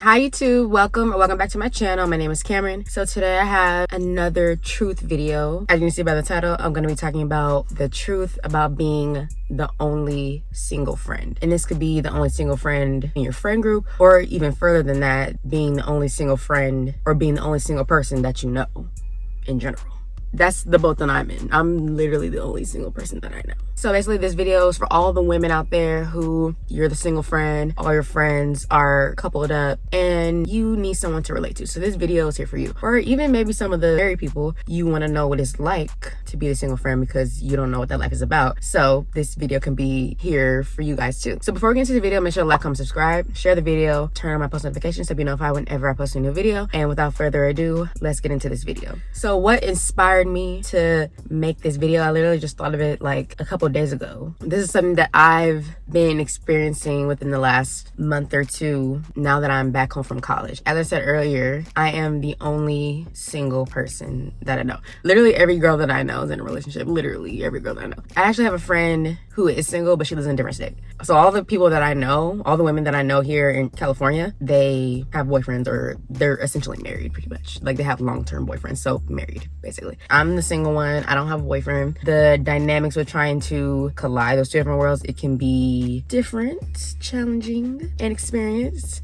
Hi YouTube, welcome back to my channel. My name is Cameron. So today I have another truth video. As you can see by the title, I'm going to be talking about the truth about being the only single friend. And this could be the only single friend in your friend group, or even further than that, being the only single friend or being the only single person that you know in general. That's the boat that I'm in. I'm literally the only single person that I know. So basically this video is for all the women out there who you're the single friend, all your friends are coupled up and you need someone to relate to. So this video is here for you. Or even maybe some of the married people, you want to know what it's like to be the single friend because you don't know what that life is about. So this video can be here for you guys too. So before we get into the video, make sure to like, comment, subscribe, share the video, turn on my post notifications to be notified whenever I post a new video. And without further ado, let's get into this video. So what inspired me to make this video? I literally just thought of it like a couple days ago. This is something that I've been experiencing within the last month or two now that I'm back home from college. As I said earlier, I am the only single person that I know. Literally every girl that I know is in a relationship. Literally every girl that I know. I actually have a friend who is single, but she lives in a different state. So all the people that I know, all the women that I know here in California, they have boyfriends or they're essentially married pretty much. Like they have long-term boyfriends, so married basically. I'm the single one. I don't have a boyfriend. The dynamics with trying to collide those two different worlds, it can be different, challenging, and experienced,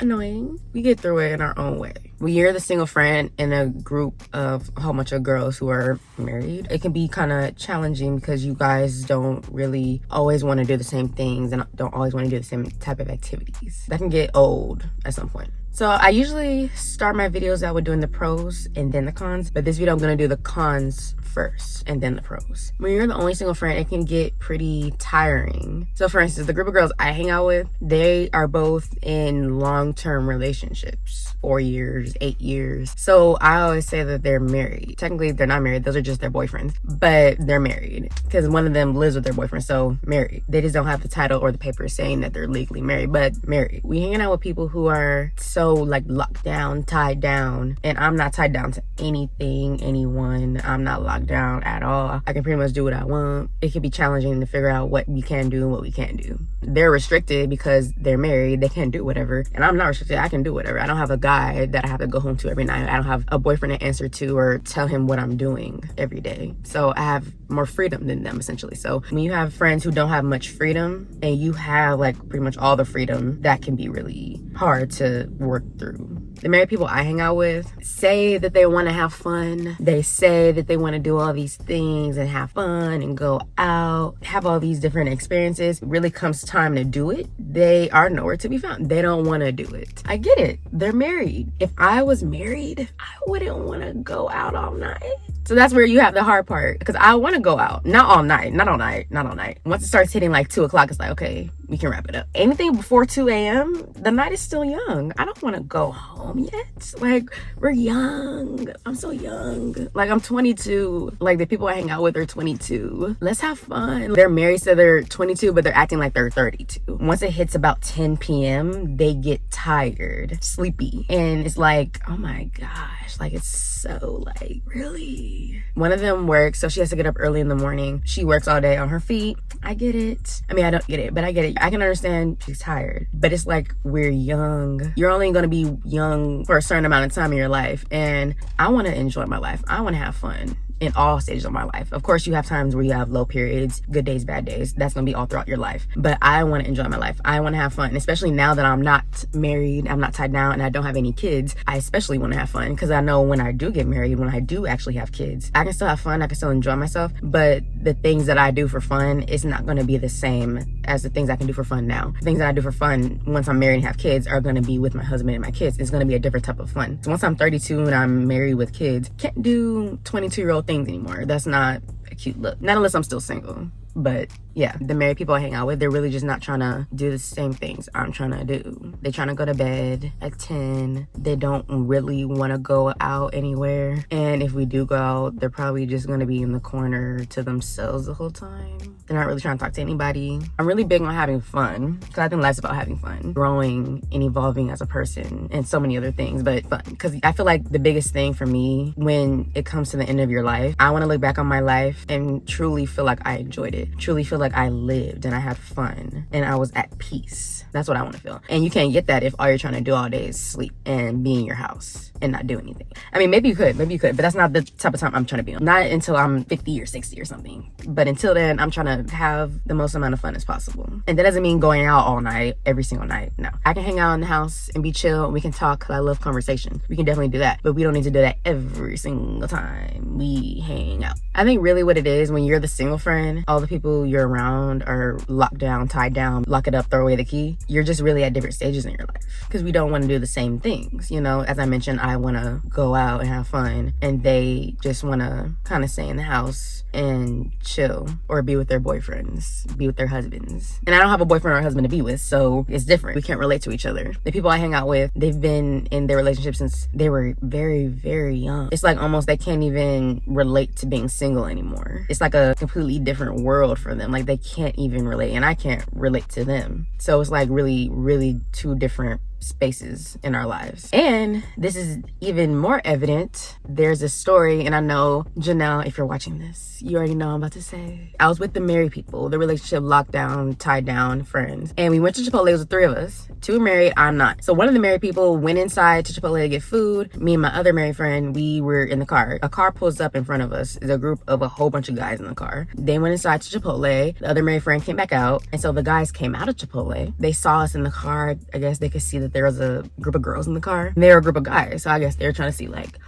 annoying. We get through it in our own way. When you're the single friend in a group of a whole bunch of girls who are married, it can be kind of challenging because you guys don't really always want to do the same things and don't always want to do the same type of activities. That can get old at some point. So I usually start my videos out with doing the pros and then the cons, but this video I'm going to do the cons first and then the pros. When you're the only single friend, it can get pretty tiring. So for instance, the group of girls I hang out with, they are both in long-term relationships, 4 years, 8 years. So I always say that they're married. Technically they're not married, those are just their boyfriends, but they're married because one of them lives with their boyfriend, so married. They just don't have the title or the papers saying that they're legally married, but married. We hanging out with people who are so like locked down, tied down, and I'm not tied down to anything, anyone. I'm not locked down at all. I can pretty much do what I want. It can be challenging to figure out what we can do and what we can't do. They're restricted because they're married. They can't do whatever, and I'm not restricted. I can do whatever. I don't have a guy that I have to go home to every night. I don't have a boyfriend to answer to or tell him what I'm doing every day. So I have more freedom than them essentially. So when you have friends who don't have much freedom and you have like pretty much all the freedom, that can be really hard to work through. The married people I hang out with say that they want to have fun. They say that they want to do all these things and have fun and go out, have all these different experiences. It really comes time to do it, they are nowhere to be found. They don't want to do it. I get it. They're married. If I was married, I wouldn't want to go out all night. So that's where you have the hard part, because I want to go out. Not all night. Once it starts hitting like 2 o'clock, it's like, okay, we can wrap it up. Anything before 2 a.m., the night is still young. I don't want to go home yet. Like, we're young. I'm so young. Like, I'm 22. Like, the people I hang out with are 22. Let's have fun. They're married, so they're 22, but they're acting like they're 32. Once it hits about 10 p.m., they get tired, sleepy. And it's like, oh my gosh, like, it's so like, really? One of them works, so she has to get up early in the morning. She works all day on her feet. I get it. I mean, I don't get it, but I get it. I can understand she's tired, but it's like, we're young. You're only going to be young for a certain amount of time in your life, and I want to enjoy my life. I want to have fun in all stages of my life. Of course, you have times where you have low periods, good days, bad days. That's gonna be all throughout your life. But I want to enjoy my life. I want to have fun, especially now that I'm not married, I'm not tied down, and I don't have any kids. I especially want to have fun because I know when I do get married, when I do actually have kids, I can still have fun, I can still enjoy myself, but the things that I do for fun is not going to be the same as the things I can do for fun now. The things that I do for fun once I'm married and have kids are going to be with my husband and my kids. It's going to be a different type of fun. So once I'm 32 and I'm married with kids, can't do 22-year-old things anymore. That's not a cute look. Not unless I'm still single. But yeah, the married people I hang out with, they're really just not trying to do the same things I'm trying to do. They're trying to go to bed at 10. They don't really want to go out anywhere. And if we do go out, they're probably just going to be in the corner to themselves the whole time. They're not really trying to talk to anybody. I'm really big on having fun because I think life's about having fun, growing and evolving as a person, and so many other things, but fun. Because I feel like the biggest thing for me when it comes to the end of your life, I want to look back on my life and truly feel like I enjoyed it. Truly feel like like I lived and I had fun and I was at peace. That's what I want to feel. And you can't get that if all you're trying to do all day is sleep and be in your house and not do anything. I mean, maybe you could, but that's not the type of time I'm trying to be on. Not until I'm 50 or 60 or something. But until then, I'm trying to have the most amount of fun as possible. And that doesn't mean going out all night, every single night. No. I can hang out in the house and be chill and we can talk because I love conversation. We can definitely do that. But we don't need to do that every single time we hang out. I think really what it is, when you're the single friend, all the people you're around are locked down, tied down, lock it up, throw away the key. You're just really at different stages in your life because we don't want to do the same things. You know, as I mentioned, I want to go out and have fun and they just want to kind of stay in the house and chill or be with their boyfriends, be with their husbands. And I don't have a boyfriend or a husband to be with, so it's different. We can't relate to each other. The people I hang out with, they've been in their relationship since they were very, very young. It's like almost they can't even relate to being single anymore. It's like a completely different world for them. Like they can't even relate and I can't relate to them. So it's like really, really two different spaces in our lives. And this is even more evident. There's a story, and I know Janelle, if you're watching this, you already know I'm about to say. I was with the married people, the relationship locked down, tied down friends, and we went to Chipotle. It was the three of us. Two are married, I'm not. So one of the married people went inside to Chipotle to get food. Me and my other married friend, we were in the car. A car pulls up in front of us. There's a group of a whole bunch of guys in the car. They went inside to Chipotle. The other married friend came back out, and so the guys came out of Chipotle. They saw us in the car. I guess they could see that there was a group of girls in the car. They were a group of guys, so I guess they were trying to see like,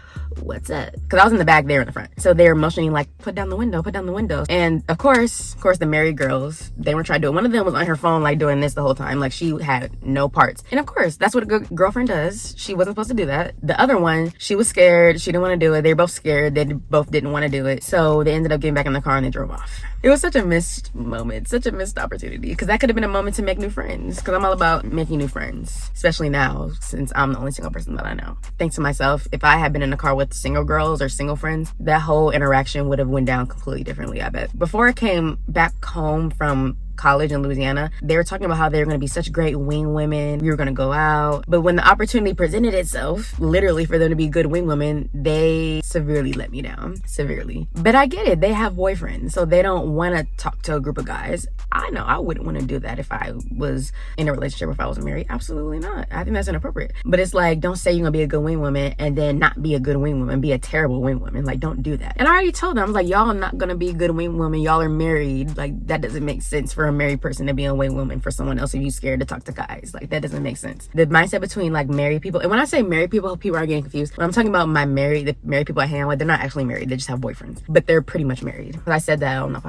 what's up? Because I was in the back, they were in the front. So they were motioning like, put down the window, put down the window. And of course, the married girls, they were trying to do it. One of them was on her phone like doing this the whole time. Like she had no parts. And of course, that's what a good girlfriend does. She wasn't supposed to do that. The other one, she was scared. She didn't want to do it. They were both scared. They both didn't want to do it. So they ended up getting back in the car and they drove off. It was such a missed moment, such a missed opportunity, because that could have been a moment to make new friends, because I'm all about making new friends, especially now since I'm the only single person that I know. Thanks to myself, if I had been in a car with single girls or single friends, that whole interaction would have went down completely differently, I bet. Before I came back home from college in Louisiana, they were talking about how they were going to be such great wing women. We were going to go out. But when the opportunity presented itself, literally for them to be good wing women, they severely let me down. Severely. But I get it. They have boyfriends, so they don't want to talk to a group of guys. I know I wouldn't want to do that if I was in a relationship or if I was married. Absolutely not. I think that's inappropriate. But it's like, don't say you're going to be a good wing woman and then not be a good wing woman, be a terrible wing woman. Like, don't do that. And I already told them, I was like, y'all are not going to be a good wing woman. Y'all are married. Like, that doesn't make sense for a married person to be a wing woman for someone else if you're scared to talk to guys. Like, that doesn't make sense. The mindset between like married people, and when I say married people are getting confused. When I'm talking about the married people I hang out with, they're not actually married. They just have boyfriends, but they're pretty much married. When I said that, I don't know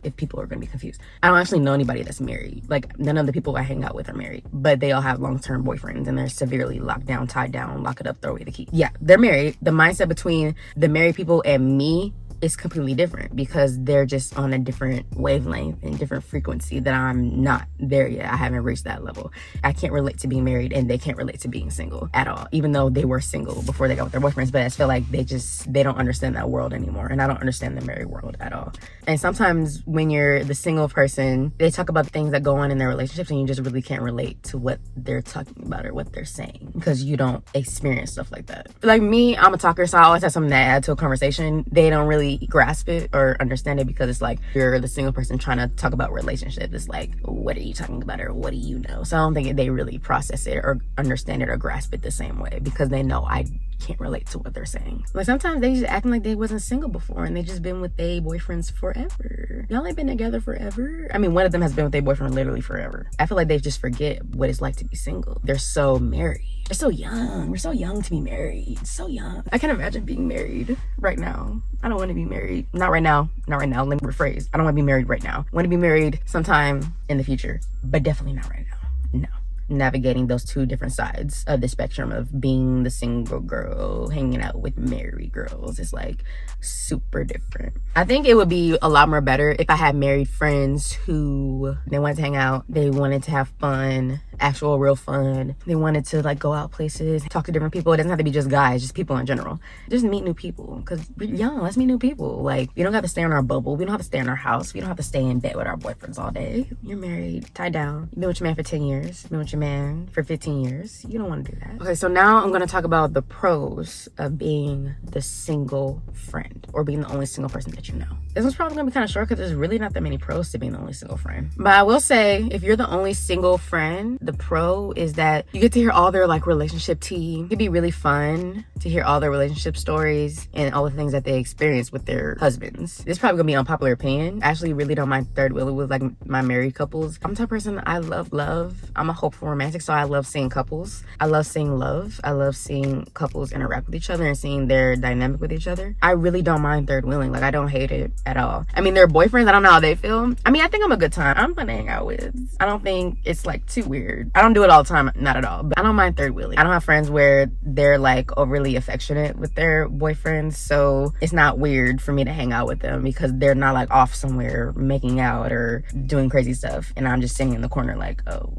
if people are going to be confused. I don't actually know anybody that's married. Like, none of the people I hang out with are married, but they all have long-term boyfriends and they're severely locked down, tied down, lock it up, throw away the key. Yeah, they're married. The mindset between the married people and me is completely different because they're just on a different wavelength and different frequency that I'm not there yet. I haven't reached that level. I can't relate to being married and they can't relate to being single at all, even though they were single before they got with their boyfriends. But I just feel like they don't understand that world anymore, and I don't understand the married world at all. And sometimes when you're the single person, they talk about the things that go on in their relationships and you just really can't relate to what they're talking about or what they're saying because you don't experience stuff like that. Like me, I'm a talker, so I always have something to add to a conversation. They don't really grasp it or understand it because it's like you're the single person trying to talk about relationship. It's like, what are you talking about, or what do you know? So I don't think they really process it or understand it or grasp it the same way because they know I can't relate to what they're saying. Like, sometimes they just acting like they wasn't single before and they just been with their boyfriends forever. Y'all ain't been together forever. I mean, one of them has been with their boyfriend literally forever. I feel like they just forget what it's like to be single. They're so married. They're so young. We're so young to be married. So young. I can't imagine being married right now. I don't want to be married. Not right now. Not right now. Let me rephrase. I don't want to be married right now. I want to be married sometime in the future, but definitely not right now. No. Navigating those two different sides of the spectrum of being the single girl hanging out with married girls is like super different. I think it would be a lot more better if I had married friends who they wanted to hang out, they wanted to have fun, actual real fun, they wanted to like go out places, talk to different people. It doesn't have to be just guys, just people in general. Just meet new people because we're young. Let's meet new people. Like, we don't have to stay in our bubble, we don't have to stay in our house, we don't have to stay in bed with our boyfriends all day. You're married, tied down, you've been with your man for 10 years, you've been with your man for 15 years. You don't want to do that. Okay, so now I'm going to talk about the pros of being the single friend or being the only single person that you know. this one's probably gonna be kind of short because there's really not that many pros to being the only single friend. But I will say, if you're the only single friend, the pro is that you get to hear all their like relationship tea. It could be really fun to hear all their relationship stories and all the things that they experience with their husbands. This is probably gonna be unpopular opinion. I actually really don't mind third wheeling with like my married couples. I'm the type of person, I love love. I'm a hopeful romantic, so I love seeing couples. I love seeing love. I love seeing couples interact with each other and seeing their dynamic with each other. I really don't mind third wheeling. Like, I don't hate it at all. I mean, their boyfriends, I don't know how they feel. I mean, I think I'm a good time. I'm fun to hang out with. I don't think it's like too weird. I don't do it all the time, not at all, but I don't mind third wheeling. I don't have friends where they're like overly affectionate with their boyfriends, so it's not weird for me to hang out with them because they're not like off somewhere making out or doing crazy stuff and I'm just sitting in the corner like, oh,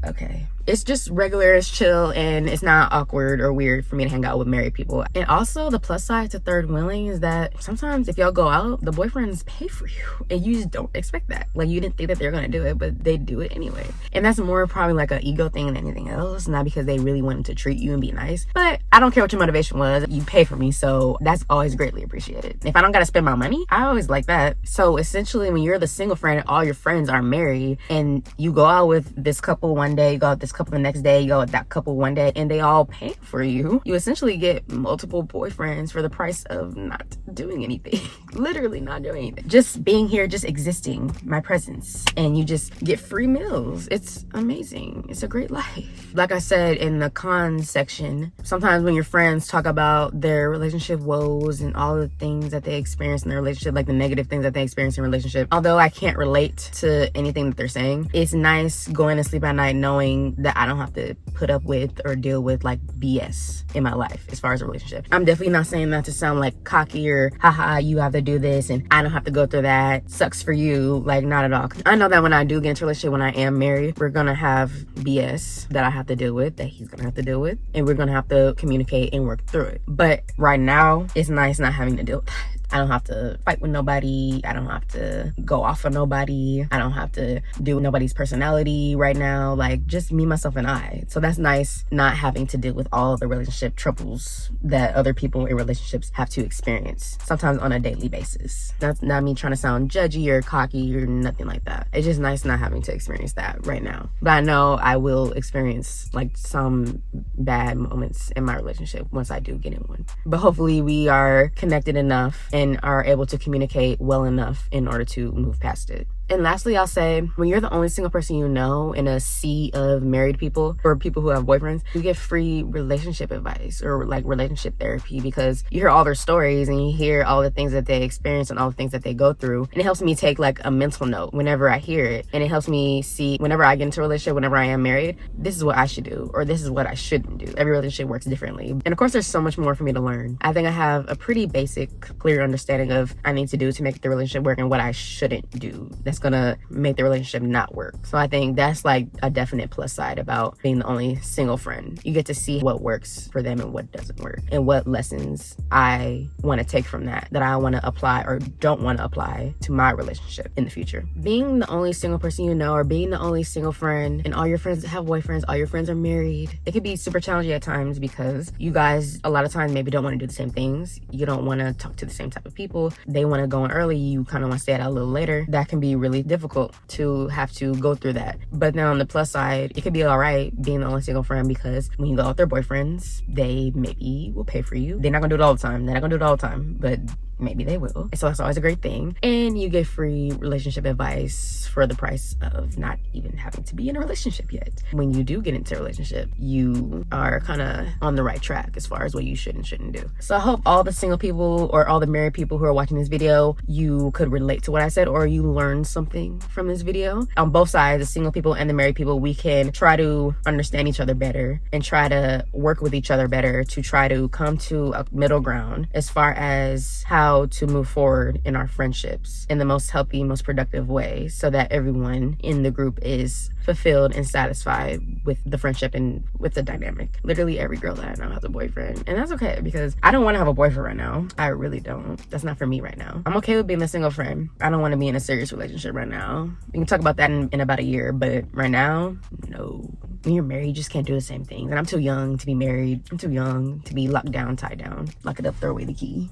okay. It's just regular, it's chill, and it's not awkward or weird for me to hang out with married people. And also the plus side to third wheeling is that sometimes if y'all go out, the boyfriends pay for you and you just don't expect that. Like, you didn't think that they're gonna do it, but they do it anyway. And that's more probably like an ego thing than anything else, not because they really wanted to treat you and be nice. But I don't care what your motivation was, you pay for me, so that's always greatly appreciated. If I don't gotta spend my money, I always like that. So essentially, when you're the single friend and all your friends are married and you go out with this couple one day, you go out with this couple the next day, you go with that couple one day, and they all pay for you, you essentially get multiple boyfriends for the price of not doing anything. Literally not doing anything, just being here, just existing, my presence, and you just get free meals. It's amazing. It's a great life. Like I said in the cons section, sometimes when your friends talk about their relationship woes and all the things that they experience in their relationship, like the negative things that they experience in relationship, although I can't relate to anything that they're saying, it's nice going to sleep at night knowing that I don't have to put up with or deal with like BS in my life as far as a relationship. I'm definitely not saying that to sound like cocky or haha, you have to do this and I don't have to go through that. Sucks for you. Like, not at all. I know that when I do get into a relationship, when I am married, we're gonna have BS that I have to deal with, that he's gonna have to deal with, and we're gonna have to communicate and work through it. But right now, it's nice not having to deal with that. I don't have to fight with nobody. I don't have to go off of nobody. I don't have to do nobody's personality right now. Like, just me, myself, and I. So that's nice, not having to deal with all of the relationship troubles that other people in relationships have to experience, sometimes on a daily basis. That's not me trying to sound judgy or cocky or nothing like that. It's just nice not having to experience that right now. But I know I will experience like some bad moments in my relationship once I do get in one. But hopefully we are connected enough and are able to communicate well enough in order to move past it. And lastly, I'll say, when you're the only single person you know in a sea of married people or people who have boyfriends, you get free relationship advice or like relationship therapy because you hear all their stories and you hear all the things that they experience and all the things that they go through. And it helps me take like a mental note whenever I hear it. And it helps me see whenever I get into a relationship, whenever I am married, this is what I should do or this is what I shouldn't do. Every relationship works differently. And of course, there's so much more for me to learn. I think I have a pretty basic, clear understanding of what I need to do to make the relationship work and what I shouldn't do that's gonna make the relationship not work. So I think that's like a definite plus side about being the only single friend. You get to see what works for them and what doesn't work and what lessons I want to take from that I want to apply or don't want to apply to my relationship in the future. Being the only single person you know or being the only single friend and all your friends have boyfriends, all your friends are married, it can be super challenging at times because you guys a lot of times maybe don't want to do the same things. You don't want to talk to the same type of people. They want to go in early, you kind of want to stay out a little later. That can be really difficult to have to go through that. But then on the plus side, it could be all right being the only single friend because when you go out with their boyfriends, they maybe will pay for you. They're not gonna do it all the time. They're not gonna do it all the time, but maybe they will. So that's always a great thing. And you get free relationship advice for the price of not even having to be in a relationship yet. When you do get into a relationship, you are kind of on the right track as far as what you should and shouldn't do. So I hope all the single people or all the married people who are watching this video, you could relate to what I said or you learned something from this video. On both sides, the single people and the married people, we can try to understand each other better and try to work with each other better to try to come to a middle ground as far as how to move forward in our friendships in the most healthy, most productive way so that everyone in the group is fulfilled and satisfied with the friendship and with the dynamic. Literally every girl that I know has a boyfriend, and that's okay because I don't want to have a boyfriend right now. I really don't. That's not for me right now. I'm okay with being a single friend. I don't want to be in a serious relationship right now. We can talk about that in about a year, but right now, no. when you're married, you just can't do the same things. And I'm too young to be married. I'm too young to be locked down, tied down. Lock it up, throw away the key.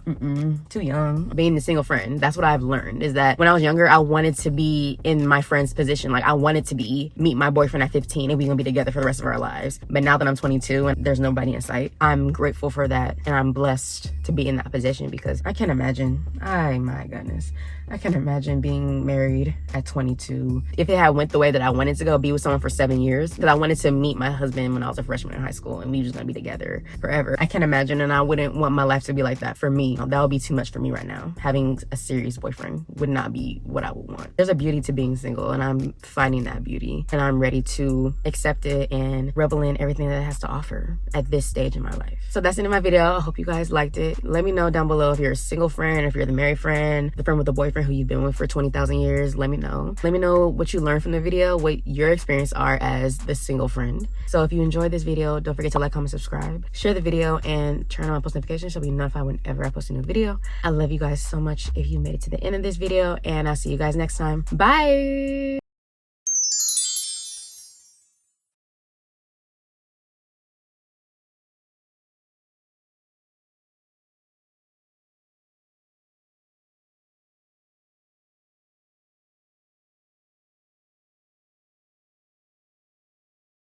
Too young. Being the single friend, that's what I've learned, is that when I was younger, I wanted to be in my friend's position. Like, I wanted to meet my boyfriend at 15 and we're gonna be together for the rest of our lives. But now that I'm 22 and there's nobody in sight, I'm grateful for that. And I'm blessed to be in that position, because I can't imagine, my goodness, I can't imagine being married at 22. If it had went the way that I wanted to go, be with someone for 7 years, because I wanted to meet my husband when I was a freshman in high school and we were just gonna be together forever. I can't imagine, and I wouldn't want my life to be like that for me. That would be too much for me right now. Having a serious boyfriend would not be what I would want. There's a beauty to being single, and I'm finding that beauty, and I'm ready to accept it and revel in everything that it has to offer at this stage in my life. So that's the end of my video. I hope you guys liked it. Let me know down below if you're a single friend, if you're the married friend, the friend with a boyfriend who you've been with for 20,000 years. Let me know. Let me know what you learned from the video, what your experience are as the single friend. So if you enjoyed this video, don't forget to like, comment, subscribe, share the video, and turn on my post notifications so you'll be notified whenever I post a new video. I love you guys so much if you made it to the end of this video, and I'll see you guys next time. Bye.